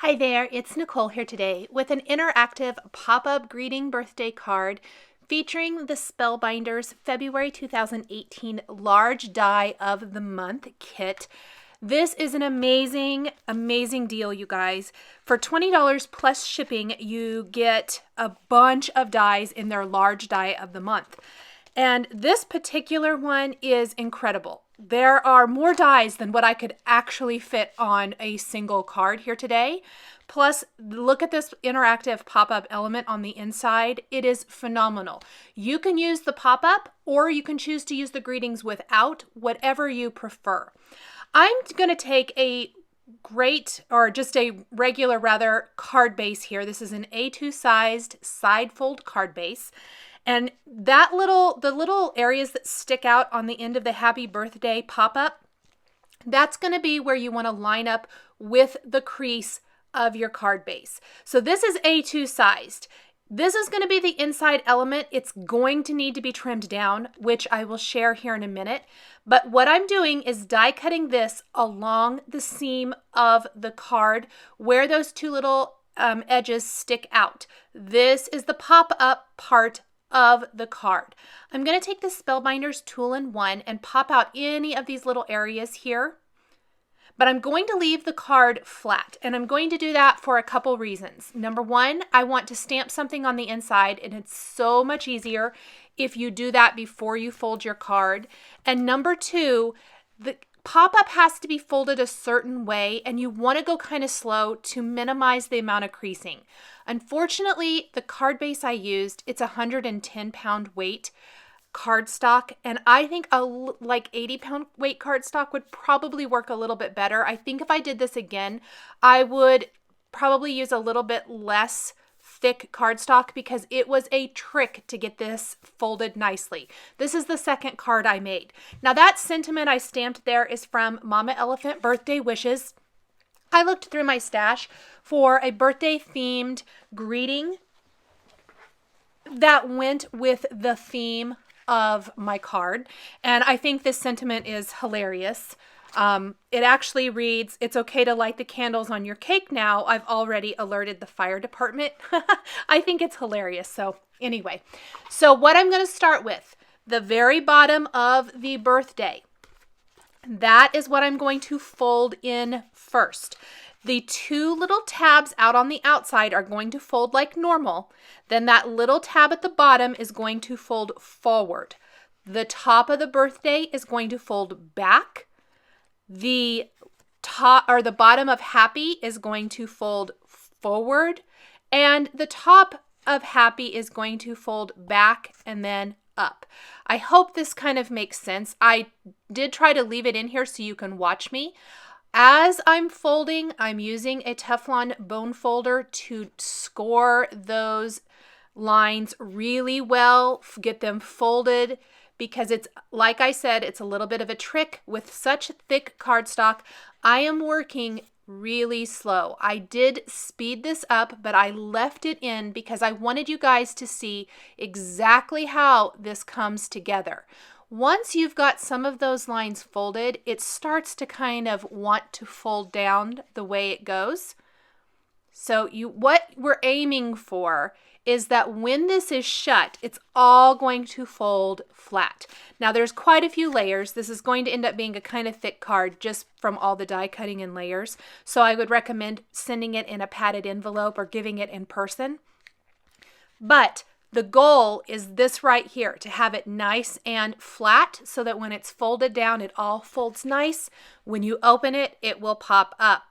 Hi there, it's Nicole here today with an interactive pop-up greeting birthday card featuring the Spellbinders February 2018 Large Die of the Month kit. This is an amazing deal, you guys. For $20 plus shipping, you get a bunch of dies in their Large Die of the Month. And this particular one is incredible. There are more dies than what I could actually fit on a single card here today. Plus, look at this interactive pop-up element on the inside. It is phenomenal. You can use the pop-up or you can choose to use the greetings without, whatever you prefer. I'm going to take a regular card base here. This is an A2 sized side fold card base. And the little areas that stick out on the end of the happy birthday pop-up, that's going to be where you want to line up with the crease of your card base. So this is A2 sized. This is going to be the inside element. It's going to need to be trimmed down, which I will share here in a minute. But what I'm doing is die cutting this along the seam of the card where those two little edges stick out. This is the pop-up part of the card. I'm going to take the Spellbinders tool-in-one and pop out any of these little areas here. But I'm going to leave the card flat, and I'm going to do that for a couple reasons. Number one, I want to stamp something on the inside, and it's so much easier if you do that before you fold your card. And number two, the pop-up has to be folded a certain way, and you want to go kind of slow to minimize the amount of creasing. Unfortunately, the card base I used, it's a 110-pound weight cardstock, and I think a like 80-pound weight cardstock would probably work a little bit better. I think if I did this again, I would probably use a little bit less thick cardstock because it was a trick to get this folded nicely. This is the second card I made. Now that sentiment I stamped there is from Mama Elephant Birthday Wishes. I looked through my stash for a birthday themed greeting that went with the theme of my card, and I think this sentiment is hilarious. It actually reads, "It's okay to light the candles on your cake now. I've already alerted the fire department." I think it's hilarious. So anyway, so what I'm going to start with, the very bottom of the birthday, that is what I'm going to fold in first. The two little tabs out on the outside are going to fold like normal. Then that little tab at the bottom is going to fold forward. The top of the birthday is going to fold back. The top or the bottom of happy is going to fold forward. And the top of happy is going to fold back and then up. I hope this kind of makes sense. I did try to leave it in here so you can watch me. As I'm folding, I'm using a Teflon bone folder to score those lines really well, get them folded, because it's, like I said, it's a little bit of a trick with such thick cardstock. I am working really slow. I did speed this up, but I left it in because I wanted you guys to see exactly how this comes together. Once you've got some of those lines folded, it starts to kind of want to fold down the way it goes. So what we're aiming for is that when this is shut, it's all going to fold flat. Now there's quite a few layers. This is going to end up being a kind of thick card just from all the die cutting and layers. So I would recommend sending it in a padded envelope or giving it in person. But the goal is this right here, to have it nice and flat so that when it's folded down, it all folds nice. When you open it, it will pop up.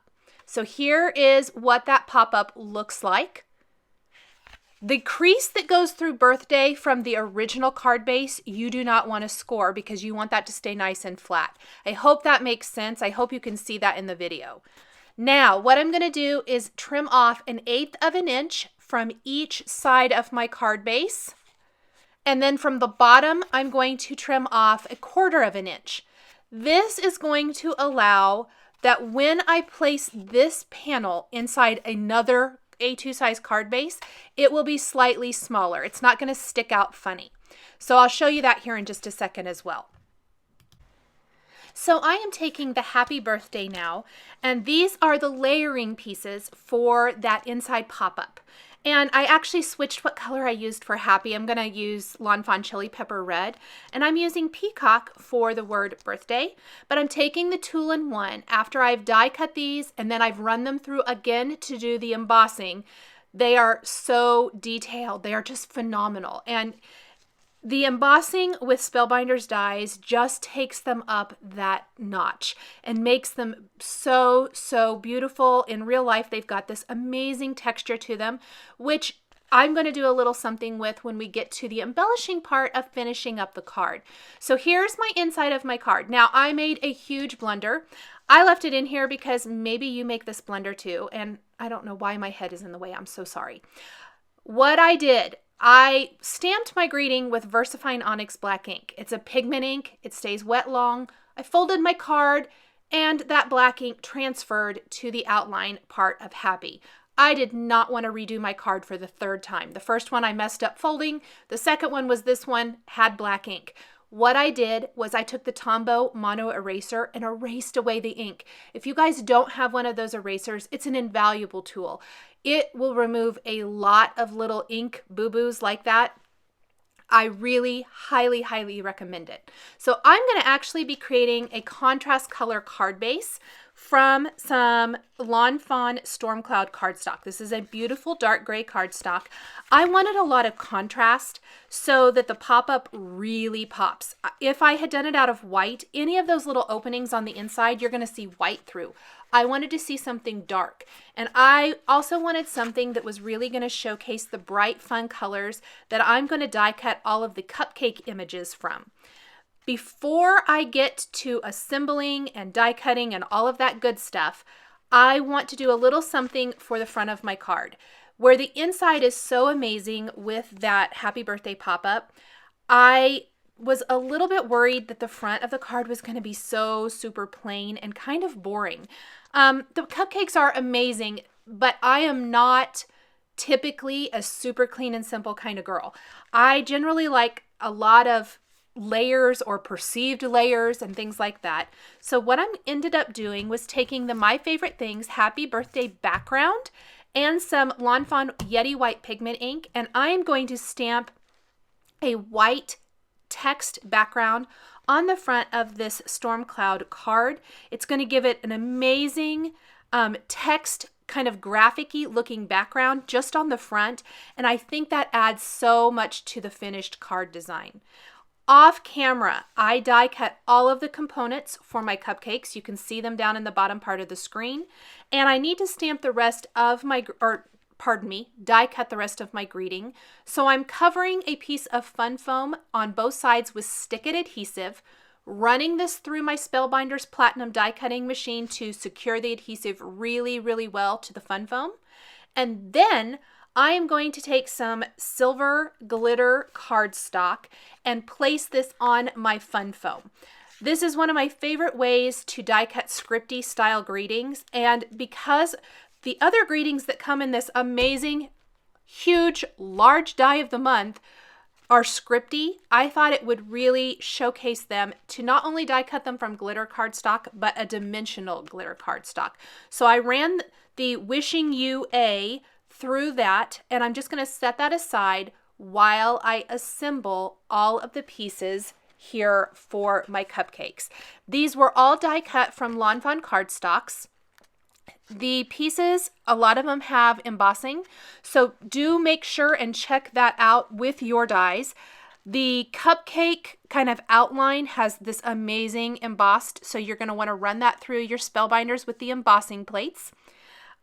So here is what that pop-up looks like. The crease that goes through birthday from the original card base, you do not want to score because you want that to stay nice and flat. I hope that makes sense. I hope you can see that in the video. Now, what I'm going to do is trim off 1/8 of an inch from each side of my card base. And then from the bottom, I'm going to trim off 1/4 of an inch. This is going to allow that when I place this panel inside another A2 size card base, it will be slightly smaller. It's not going to stick out funny. So I'll show you that here in just a second as well. So I am taking the Happy Birthday now, and these are the layering pieces for that inside pop-up. And I actually switched what color I used for Happy. I'm going to use Lawn Fawn Chili Pepper Red, and I'm using Peacock for the word birthday. But I'm taking the two-in-one after I've die cut these, and then I've run them through again to do the embossing. They are so detailed. They are just phenomenal. And the embossing with Spellbinders dies just takes them up that notch and makes them so, so beautiful. In real life, they've got this amazing texture to them, which I'm going to do a little something with when we get to the embellishing part of finishing up the card. So here's my inside of my card. Now, I made a huge blunder. I left it in here because maybe you make this blunder too, and I don't know why my head is in the way. I'm so sorry. What I did, I stamped my greeting with VersaFine Onyx Black ink. It's a pigment ink. It stays wet long. I folded my card, and that black ink transferred to the outline part of Happy. I did not want to redo my card for the third time. The first one I messed up folding. The second one was this one, had black ink. What I did was I took the Tombow Mono Eraser and erased away the ink. If you guys don't have one of those erasers, it's an invaluable tool. It will remove a lot of little ink boo-boos like that. I really highly, highly recommend it. So I'm going to actually be creating a contrast color card base from some Lawn Fawn Stormcloud cardstock. This is a beautiful dark gray cardstock. I wanted a lot of contrast so that the pop-up really pops. If I had done it out of white, any of those little openings on the inside, you're going to see white through. I wanted to see something dark. And I also wanted something that was really going to showcase the bright, fun colors that I'm going to die cut all of the cupcake images from. Before I get to assembling and die cutting and all of that good stuff, I want to do a little something for the front of my card. Where the inside is so amazing with that Happy Birthday pop-up, I was a little bit worried that the front of the card was going to be so super plain and kind of boring. The cupcakes are amazing, but I am not typically a super clean and simple kind of girl. I generally like a lot of layers or perceived layers and things like that. So what I ended up doing was taking the My Favorite Things Happy Birthday background and some Lawn Fawn YETI white pigment ink, and I'm going to stamp a white text background on the front of this Stormcloud card. It's going to give it an amazing text kind of graphic-y looking background just on the front, and I think that adds so much to the finished card design. Off camera, I die cut all of the components for my cupcakes. You can see them down in the bottom part of the screen. And I need to stamp the rest of my, die cut the rest of my greeting. So I'm covering a piece of fun foam on both sides with Stick-It adhesive, running this through my Spellbinders Platinum die cutting machine to secure the adhesive really, really well to the fun foam. And then I am going to take some silver glitter cardstock and place this on my fun foam. This is one of my favorite ways to die cut scripty style greetings, and because the other greetings that come in this amazing, huge, large die of the month are scripty, I thought it would really showcase them to not only die cut them from glitter cardstock, but a dimensional glitter cardstock. So I ran the Wishing You A through that, and I'm just going to set that aside while I assemble all of the pieces here for my cupcakes. These were all die cut from Lawn Fawn cardstocks. The pieces, a lot of them have embossing, so do make sure and check that out with your dies. The cupcake kind of outline has this amazing embossed, so you're going to want to run that through your Spellbinders with the embossing plates.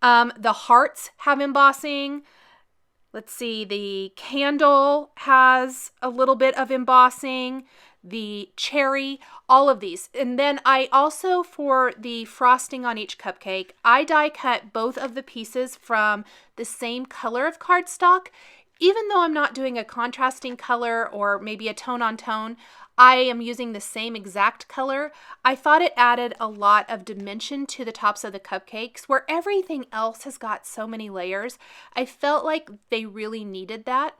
The hearts have embossing. Let's see, the candle has a little bit of embossing, the cherry, all of these. And then I also, for the frosting on each cupcake, I die cut both of the pieces from the same color of cardstock. Even though I'm not doing a contrasting color or maybe a tone on tone, I am using the same exact color. I thought it added a lot of dimension to the tops of the cupcakes where everything else has got so many layers. I felt like they really needed that.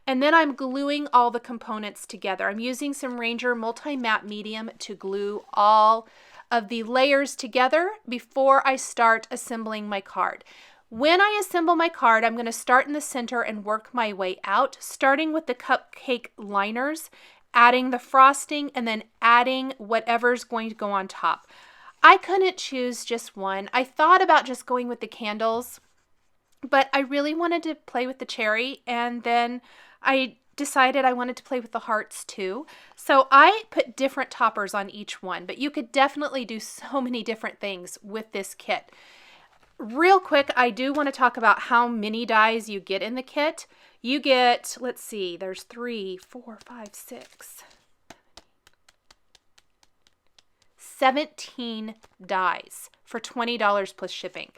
And then I'm gluing all the components together. I'm using some Ranger Multi-Matte Medium to glue all of the layers together before I start assembling my card. When I assemble my card, I'm going to start in the center and work my way out, starting with the cupcake liners, adding the frosting, and then adding whatever's going to go on top. I couldn't choose just one. I thought about just going with the candles, but I really wanted to play with the cherry, and then I decided I wanted to play with the hearts too. So I put different toppers on each one, but you could definitely do so many different things with this kit. Real quick, I do want to talk about how many dies you get in the kit. You get, let's see, there's 3, 4, 5, 6, 17 dies for $20 plus shipping.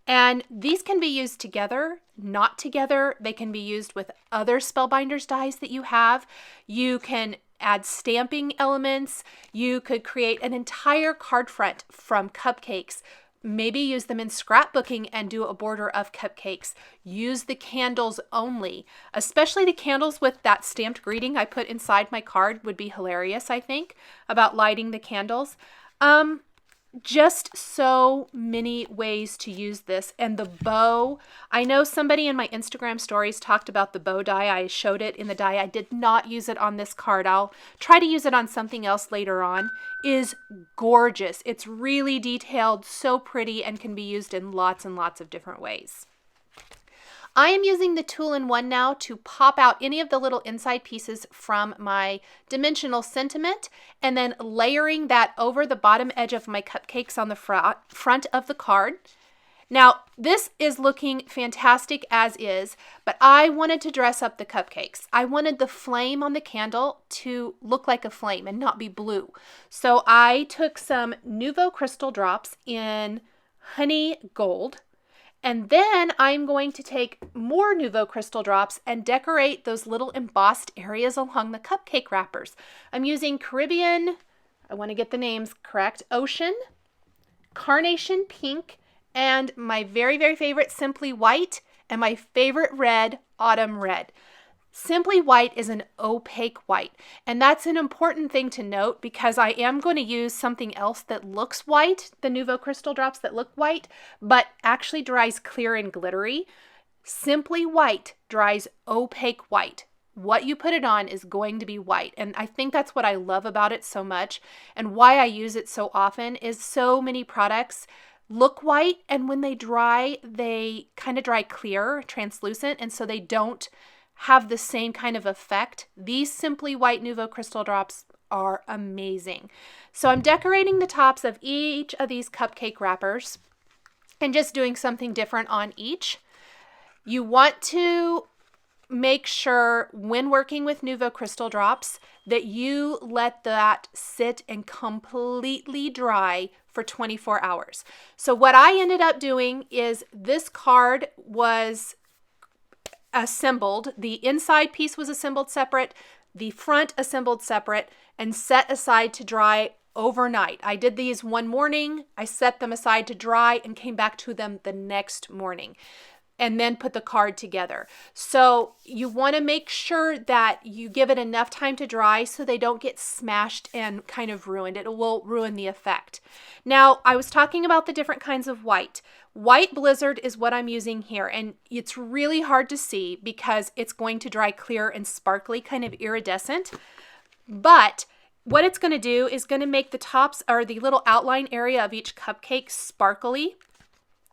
And these can be used together, not together. They can be used with other Spellbinders dies that you have. You can add stamping elements. You could create an entire card front from cupcakes. Maybe use them in scrapbooking and do a border of cupcakes. Use the candles only, especially the candles with that stamped greeting I put inside my card would be hilarious, I think, about lighting the candles. Just so many ways to use this. And the bow, I know somebody in my Instagram stories talked about the bow die. I showed it in the die. I did not use it on this card. I'll try to use it on something else later on. Is gorgeous. It's really detailed, so pretty, and can be used in lots and lots of different ways. I am using the tool-in-one now to pop out any of the little inside pieces from my dimensional sentiment and then layering that over the bottom edge of my cupcakes on the front of the card. Now, this is looking fantastic as is, but I wanted to dress up the cupcakes. I wanted the flame on the candle to look like a flame and not be blue. So I took some Nuvo Crystal Drops in Honey Gold. And then I'm going to take more Nuvo Crystal Drops and decorate those little embossed areas along the cupcake wrappers. I'm using Caribbean, I want to get the names correct, Ocean, Carnation Pink, and my very, very favorite Simply White, and my favorite red, Autumn Red. Simply White is an opaque white, and that's an important thing to note because I am going to use something else that looks white, the Nuvo Crystal Drops that look white, but actually dries clear and glittery. Simply White dries opaque white. What you put it on is going to be white, and I think that's what I love about it so much, and why I use it so often is so many products look white, and when they dry, they kind of dry clear, translucent, and so they don't have the same kind of effect. These Simply White Nuvo Crystal Drops are amazing. So I'm decorating the tops of each of these cupcake wrappers and just doing something different on each. You want to make sure when working with Nuvo Crystal Drops that you let that sit and completely dry for 24 hours. So what I ended up doing is this card was assembled. The inside piece was assembled separate, the front assembled separate, and set aside to dry overnight. I did these one morning, I set them aside to dry and came back to them the next morning and then put the card together. So you want to make sure that you give it enough time to dry so they don't get smashed and kind of ruined. It will ruin the effect. Now, I was talking about the different kinds of white. White Blizzard is what I'm using here, and it's really hard to see because it's going to dry clear and sparkly, kind of iridescent. But what it's going to do is going to make the tops or the little outline area of each cupcake sparkly,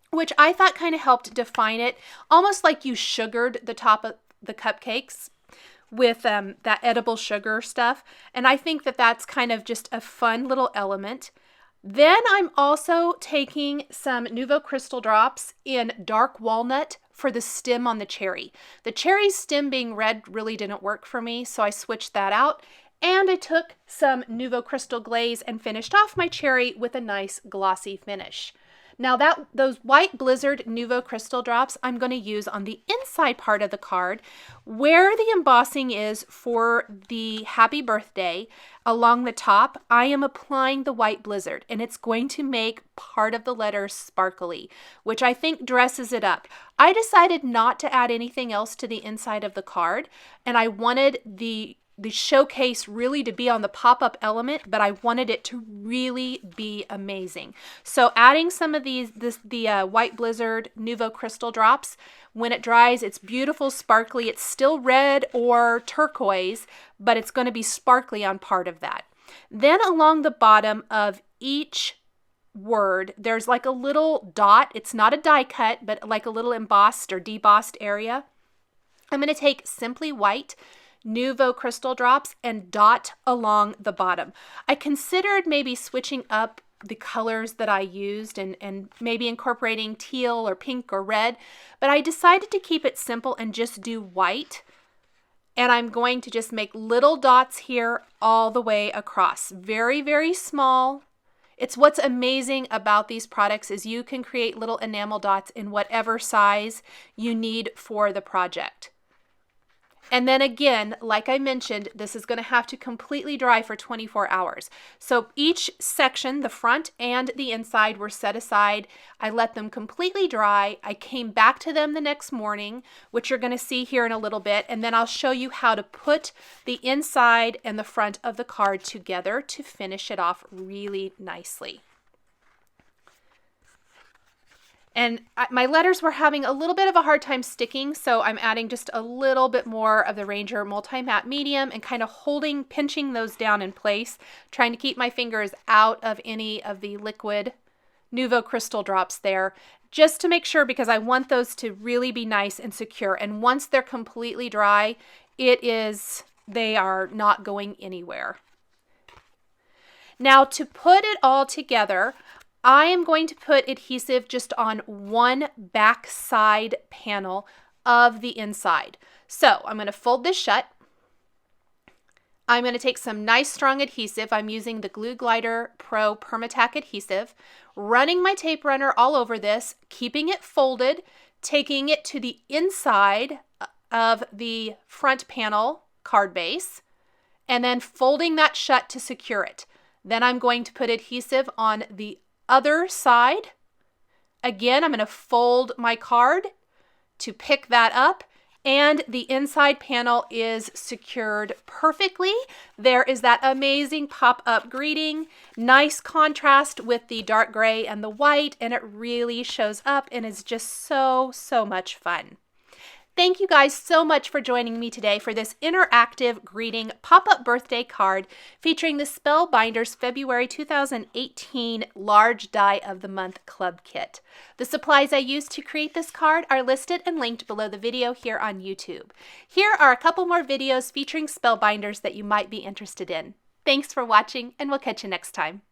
which I thought kind of helped define it, almost like you sugared the top of the cupcakes with that edible sugar stuff. And I think that that's kind of just a fun little element. Then I'm also taking some Nuvo Crystal Drops in Dark Walnut for the stem on the cherry. The cherry stem being red really didn't work for me, so I switched that out. And I took some Nuvo Crystal Glaze and finished off my cherry with a nice glossy finish. Now those white Blizzard Nuvo crystal drops I'm going to use on the inside part of the card where the embossing is for the happy birthday. Along the top, I am applying the white Blizzard, and it's going to make part of the letter sparkly, which I think dresses it up. I decided not to add anything else to the inside of the card, and I wanted the showcase really to be on the pop-up element, but I wanted it to really be amazing. So adding some of the white Blizzard Nuvo crystal drops, when it dries, it's beautiful, sparkly. It's still red or turquoise, but it's going to be sparkly on part of that. Then along the bottom of each word, there's like a little dot. It's not a die cut, but like a little embossed or debossed area. I'm going to take Simply White Nuvo crystal drops and dot along the bottom. I considered maybe switching up the colors that I used and maybe incorporating teal or pink or red, but I decided to keep it simple and just do white. And I'm going to just make little dots here all the way across. Very, very small. It's what's amazing about these products is you can create little enamel dots in whatever size you need for the project. And then again, like I mentioned, this is going to have to completely dry for 24 hours. So each section, the front and the inside, were set aside. I let them completely dry. I came back to them the next morning, which you're going to see here in a little bit, and then I'll show you how to put the inside and the front of the card together to finish it off really nicely. And my letters were having a little bit of a hard time sticking, so I'm adding just a little bit more of the Ranger Multi-Matte Medium and kind of pinching those down in place, trying to keep my fingers out of any of the liquid Nuvo crystal drops there, just to make sure, because I want those to really be nice and secure. And once they're completely dry, they are not going anywhere. Now to put it all together, I am going to put adhesive just on one back side panel of the inside. So I'm going to fold this shut. I'm going to take some nice strong adhesive. I'm using the Glue Glider Pro Permatack adhesive, running my tape runner all over this, keeping it folded, taking it to the inside of the front panel card base, and then folding that shut to secure it. Then I'm going to put adhesive on the other side. Again, I'm going to fold my card to pick that up, and the inside panel is secured perfectly. There is that amazing pop-up greeting, nice contrast with the dark gray and the white, and it really shows up and is just so much fun. Thank you guys so much for joining me today for this interactive greeting pop-up birthday card featuring the Spellbinders February 2018 Large Die of the Month Club Kit. The supplies I used to create this card are listed and linked below the video here on YouTube. Here are a couple more videos featuring Spellbinders that you might be interested in. Thanks for watching, and we'll catch you next time.